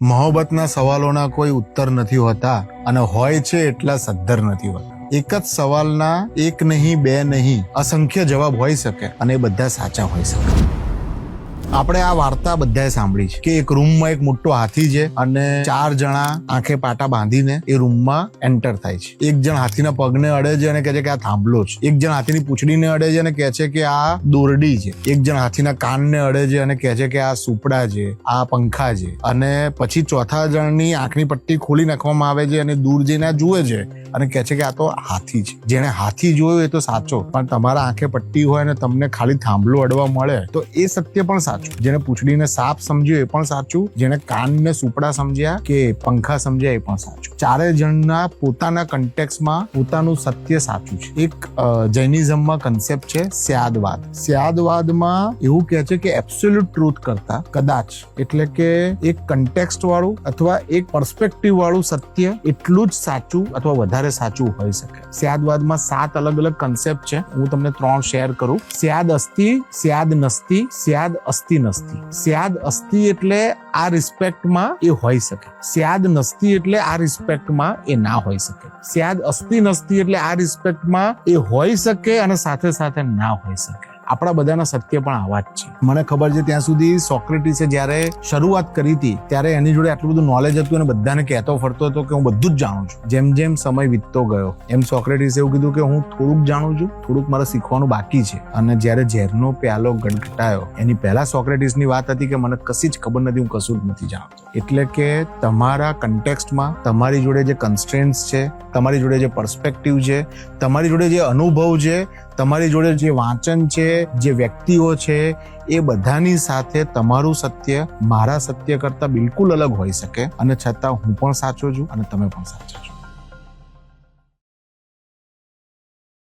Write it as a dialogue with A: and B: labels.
A: મોહબ્બતના સવાલોના કોઈ ઉત્તર નથી હોતા અને હોય છે એટલા સદ્ધર નથી હોતા. એક જ સવાલના એક નહીં, બે નહીં, અસંખ્ય જવાબ હોઈ શકે અને એ બધા સાચા હોઈ શકે. આપણે આ વાર્તા બધાએ સાંભળી છે કે એક રૂમમાં એક મોટો હાથી છે અને 4 જણા આંખે પાટા બાંધીને એ રૂમમાં એન્ટર થાય છે. એક જણ હાથીના પગને અડે છે અને કહે છે કે આ થાંભલો છે. એક જણ હાથીની પૂંછડીને અડે છે અને કહે છે કે આ દોરડી છે. એક જણ હાથીના કાનને અડે છે અને કહે છે કે આ સુપડા છે, આ પંખા છે. અને પછી ચોથા જણની આંખની પટ્ટી ખોલી નાખવામાં આવે છે અને દૂર જઈને આ જુએ છે અને કહે છે કે આ તો હાથી છે. જેને હાથી જોયો એ તો સાચો, પણ તમારા આંખે પટ્ટી હોય અને તમને ખાલી થાંભલો અડવા મળે તો એ સત્ય પણ સાચું. જેને પૂંછડીને સાપ સમજ્યો એ પણ સાચું, જેને કાનને સુપડા સમજ્યા કે પંખા સમજ્યા એ પણ સાચું. ચારે જણના પોતાના કન્ટેક્સમાં પોતાનું સત્ય સાચું છે. એક જૈનિઝમમાં કન્સેપ્ટ છે સ્યાદવાદ. સ્યાદવાદમાં એવું કહે છે કે એબ્સોલ્યુટ ટ્રુથ કરતા કદાચ એટલે કે એક કન્ટેક્સ્ટ વાળું અથવા એક પર્સપેક્ટિવ વાળું સત્ય એટલું જ સાચું અથવા વધારે સાચું હોઈ શકે. સ્યાદવાદમાં 7 અલગ અલગ કન્સેપ્ટ છે. હું તમને 3 શેર કરું. સ્યાદ અસ્તિ, સ્યાદ નસ્તિ, સ્યાદ અસ્તિ નસ્તિ. સ્યાદ અસ્તિ એટલે આ રિસ્પેક્ટમાં એ હોઈ શકે. સ્યાદ નસ્તિ એટલે આ રિસ્પેક્ટમાં એ ના હોઈ શકે. સ્યાદ અસ્તિ નસ્તિ એટલે આ રિસ્પેક્ટમાં એ હોઈ શકે અને સાથે સાથે ના હોઈ શકે. આપણા બધાના સત્ય પણ આવા જ છે. મને ખબર છે ત્યાં સુધી સોક્રેટીસે જ્યારે શરૂઆત કરી હતી ત્યારે એની જોડે આટલું બધું નોલેજ હતું અને બધાને કહેતો ફરતો હતો કે હું બધું જ જાણું છું. જેમ જેમ સમય વીતતો ગયો એમ સોક્રેટીસે એવું કીધું કે હું થોડુંક જાણું છું, થોડુંક મારે શીખવાનું બાકી છે. અને જ્યારે ઝેરનો પ્યાલો ગટગટાયો એની પહેલા સોક્રેટીસની વાત હતી કે મને કશી જ ખબર નથી, હું કશું જ નથી જાણતો. એટલે કે તમારા કન્ટેક્સ્ટમાં તમારી જોડે જે કન્સ્ટ્રેન્ટ્સ છે, તમારી જોડે જે પર્સપેક્ટિવ છે, તમારી જોડે જે અનુભવ છે, તમારી જોડે જે વાંચન છે, જે વ્યક્તિઓ છે, એ બધાની સાથે તમારું સત્ય મારા સત્ય કરતા બિલકુલ અલગ હોઈ શકે અને છતાં હું પણ સાચો છું અને તમે પણ સાચા છો.